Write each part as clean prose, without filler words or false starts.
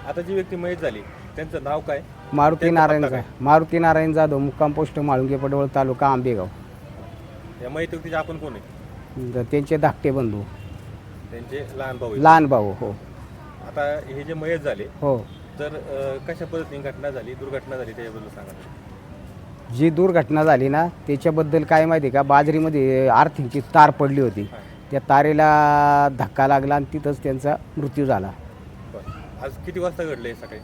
आता जी व्यक्ती मयत झाली त्यांचं नाव काय? मारुती त्यांचा नारायण पत्ता मारुती नारायण जाधव, मुक्काम पोस्ट माळुंगे पडवळ, तालुका आंबेगाव. या मयत व्यक्तीचे आपण कोण आहे? त्यांचे धाकटे बंधू, त्यांचे लहान भाऊ आहेत. लहान भाऊ. हो आता हे जे मयत झाले हो. तर कशा पद्धतीने घटना झाली, दुर्घटना झाली त्याच्याबद्दल सांगा. जी दुर्घटना झाली ना त्याच्याबद्दल काय माहिती का, बाजरीमध्ये आर्थिंगची तार पडली होती. त्या तारेला धक्का लागला आणि तिथंच त्यांचा मृत्यू झाला. आज किती वाजता घडलं हे सकाळी?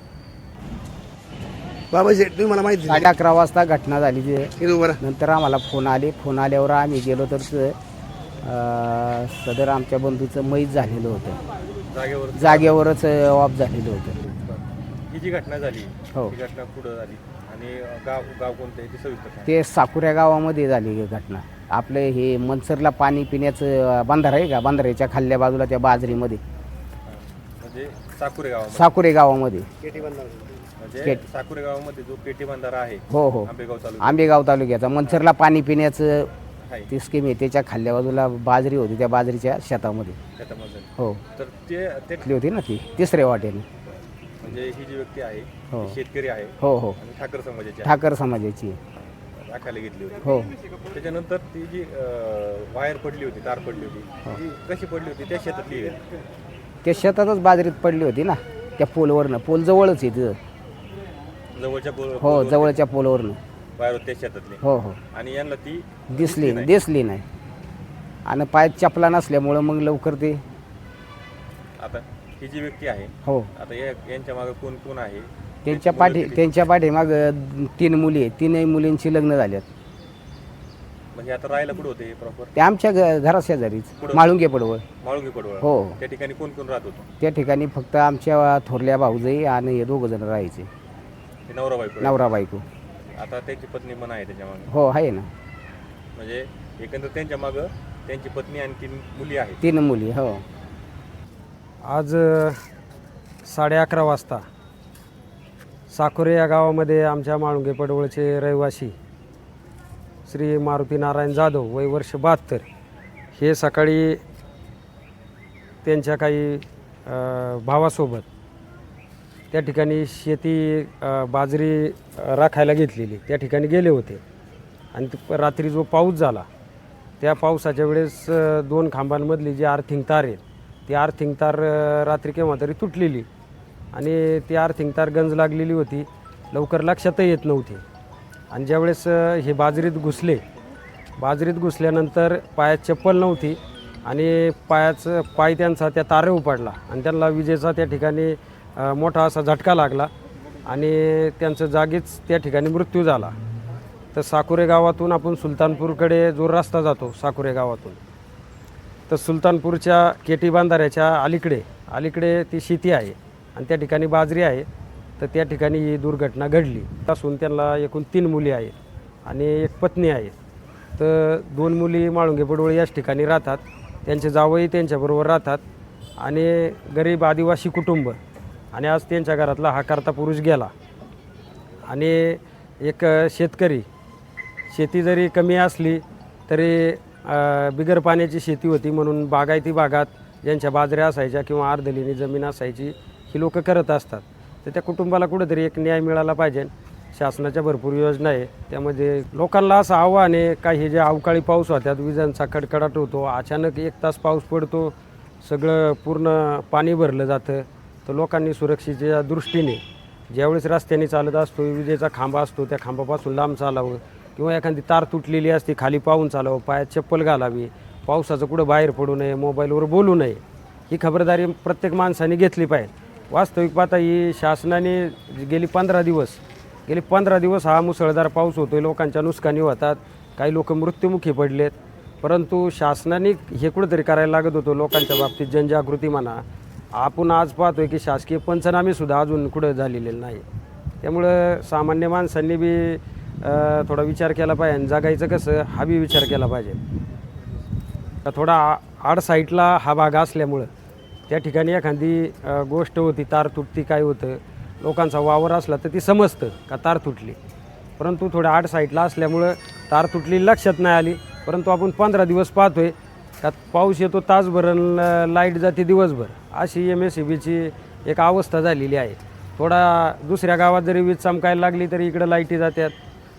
बाबा तुम्ही मला माहिती 11:30 वाजता घटना झाली. जे बरं. नंतर आम्हाला फोन आल्यावर आम्ही गेलो तर सदर आमच्या बंधूचं मैत झालेलं होतं, जागेवरच ऑफ झालेलं होतं. ही जी घटना झाली हो. ही घटना कुठं झाली आणि गाव गाव कोणतं आहे ते सविस्तर सांगा. ते साकुऱ्या गावामध्ये झाली ही घटना. आपले हे मनसरला पाणी पिण्याचं बंधारा आहे का, बंधाऱ्याच्या खाल्ल्या बाजूला त्या बाजरीमध्ये, म्हणजे साकुरे गावामध्ये. साकुरे गावामध्ये. म्हणजे साकुरे गावामध्ये जो पेटी बंधारा आहे हो हो, आंबेगाव तालुक्यात आंबेगाव तालुक्याचा मनसरला पाणी पिण्याचं आहे. ती स्कीम आहे. त्याच्या खाल्ल्या बाजूला बाजरी होती, त्या बाजरीच्या शेतामध्ये. शेतामध्ये. हो, तर ते तिथली होती ना ती तिसऱ्या वाटेने. म्हणजे ही जी व्यक्ती आहे हो. ती शेतकरी आहे हो हो, आणि ठाकर समाजाची आहे. ठाकर समाजाची आहे. राखायला घेतली होती. हो. त्याच्यानंतर ती जी वायर पडली होती, तार पडली होती, ती कशी पडली होती? त्या शेतातली आहे. त्या शेतातच बाजरीत पडली होती ना, त्या पोलवरनं. पोल जवळच आहे तिथं. जवळच्या हो, जवळच्या पोलवरनं. वायर होती त्या शेतातली. हो हो, आणि यांना ती दिसली नाही. आणि पायात चपला नसल्यामुळं मग लवकर ते. आता ही जी व्यक्ती आहे, हो, आता यांच्या मागे कोण कोण आहे? त्यांच्या पाठीमाग 3 मुली आहेत. 3ही मुलींची लग्न झाल्यात. म्हणजे आता राहायला कुठं होते प्रॉपर? ते आमच्या घरा शेजारीच, माळुंगे पडवळ. माळुंगे पडवळ. हो. त्या ठिकाणी कोण कोण राहत होतं? त्या ठिकाणी फक्त आमच्या थोरल्या भाऊजाई आणि हे 2 जण राहायचे, हे नवरा बायको. नवरा बायको. आता त्यांची पत्नी पण आहे त्याच्या मागे. हो, आहे ना. म्हणजे एकंदर त्यांच्या मागं त्यांची पत्नी आणि 3 मुली आहेत. 3 मुली. हो. आज 11:30 वाजता साकुरे या गावामध्ये आमच्या माळुंगे पडवळचे रहिवासी श्री मारुती नारायण जाधव, वय वर्ष 72, हे सकाळी त्यांच्या काही भावासोबत त्या ठिकाणी शेती बाजरी राखायला घेतलेली त्या ठिकाणी गेले होते. आणि रात्री जो पाऊस झाला त्या पावसाच्या वेळेस 2 खांबांमधली जी आर्थिंग तार आहे ती आर्थिंग तार रात्री केव्हा तरी तुटलेली आणि ती आर्थिंग तार गंज लागलेली होती. लवकर लक्षातही येत नव्हती. आणि ज्यावेळेस हे बाजरीत घुसल्यानंतर पायात चप्पल नव्हती आणि पाय त्यांचा त्या तारेवर पडला आणि त्यांना विजेचा त्या ठिकाणी मोठा असा झटका लागला आणि त्यांचं जागीच त्या ठिकाणी मृत्यू झाला. तर साकुरे गावातून आपण सुलतानपूरकडे जो रस्ता जातो साकुरे गावातून, तर सुलतानपूरच्या केटी बांधाऱ्याच्या अलीकडे ती शेती आहे आणि त्या ठिकाणी बाजरी आहे. तर त्या ठिकाणी ही दुर्घटना घडली असून त्यांना एकूण 3 मुली आहेत आणि 1 पत्नी आहे. तर 2 मुली माळुंगे पडवळ याच ठिकाणी राहतात, त्यांचे जावई त्यांच्याबरोबर राहतात आणि गरीब आदिवासी कुटुंब. आणि आज त्यांच्या घरातला हा करता पुरुष गेला आणि एक शेतकरी. शेती जरी कमी असली तरी बिगर पाण्याची शेती होती म्हणून बागायती भागात ज्यांच्या बाजऱ्या असायच्या किंवा अर्धलिनी जमीन असायची ही लोक करत असतात. तर त्या कुटुंबाला कुठंतरी एक न्याय मिळाला पाहिजे. शासनाच्या भरपूर योजना आहे, त्यामध्ये लोकांना असं आव्हान आहे का हे जे अवकाळी पाऊस होतात, विजांचा कडकडाट होतो, अचानक 1 तास पाऊस पडतो, सगळं पूर्ण पाणी भरलं जातं. तर लोकांनी सुरक्षेच्या दृष्टीने ज्यावेळेस रस्त्याने चालत असतो, विजेचा खांबा असतो त्या खांबापासून लांब चालावं किंवा एखादी तार तुटलेली असते खाली पाहून चालावं, पायात चप्पल घालावी, पावसाचं कुठं बाहेर पडू नये, मोबाईलवर बोलू नये, ही खबरदारी प्रत्येक माणसाने घेतली पाहिजे. वास्तविक पाहता ही शासनाने गेली 15 दिवस हा मुसळधार पाऊस होतो आहे, लोकांच्या नुकसानी होतात, काही लोक मृत्युमुखी पडलेत. परंतु शासनाने हे कुठंतरी करायला लागत होतं लोकांच्या बाबतीत जनजागृती म्हणा. आपण आज पाहतोय की शासकीय पंचनामेसुद्धा अजून कुठं झालेले नाही. त्यामुळं सामान्य माणसांनी बी थोडा विचार केला पाहिजे आणि जगायचं कसं हा बी विचार केला पाहिजे. थोडा आड साईडला हा भाग असल्यामुळं त्या ठिकाणी एखादी गोष्ट होती, तार तुटती, काय होतं, लोकांचा वावर असला तर ती समजतं का तार तुटली. परंतु थोड्या आड साईडला असल्यामुळं तार तुटली लक्षात नाही आली. परंतु आपण 15 दिवस पाहतोय का पाऊस येतो तासभर, लाईट जाते दिवसभर, अशी MSEBची एक अवस्था झालेली आहे. थोडा दुसऱ्या गावात जरी वीज चमकायला लागली तरी इकडं लाईटी जातात,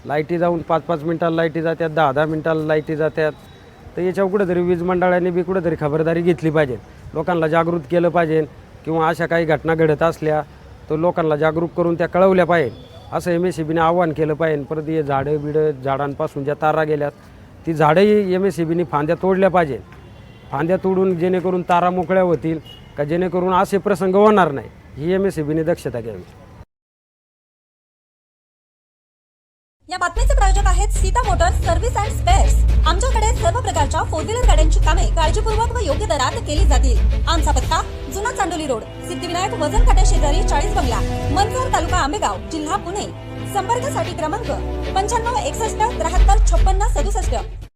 लाईटी जाऊन 5-5 मिनिटाला लाईटी जातात, 10-10 मिनिटाला लाईटी जातात. तर याच्यावर कुठंतरी वीज मंडळाने बी कुठंतरी खबरदारी घेतली पाहिजे, लोकांना जागृत केलं पाहिजे, किंवा अशा काही घटना घडत असल्या तर लोकांना जागरूक करून त्या कळवल्या पाहिजे, असं MSEBीने आव्हान केलं पाहिजे. परत हे झाडं झाडांपासून ज्या तारा गेल्यात ती झाडंही MSEBीने फांद्या तोडल्या पाहिजे, फांद्या तोडून जेणेकरून तारा मोकळ्या होतील का, जेणेकरून असे प्रसंग होणार नाही, ही MSEBीने दक्षता घ्यावी. या बातमीचे प्रायोजक आहेत Sita Motors service and spares. आमच्याकडे सर्व प्रकारच्या 4 व्हीलर गाड्यांची कामे काळजीपूर्वक व योग्य दरात केली जातील. आमचा पत्ता जुना चांडोली रोड, सिद्धिविनायक वजन काट्या शेजारी 40 बंगला, मनसर, तालुका आंबेगाव, जिल्हा पुणे. संपर्कासाठी क्रमांक 95 61 73 56 67.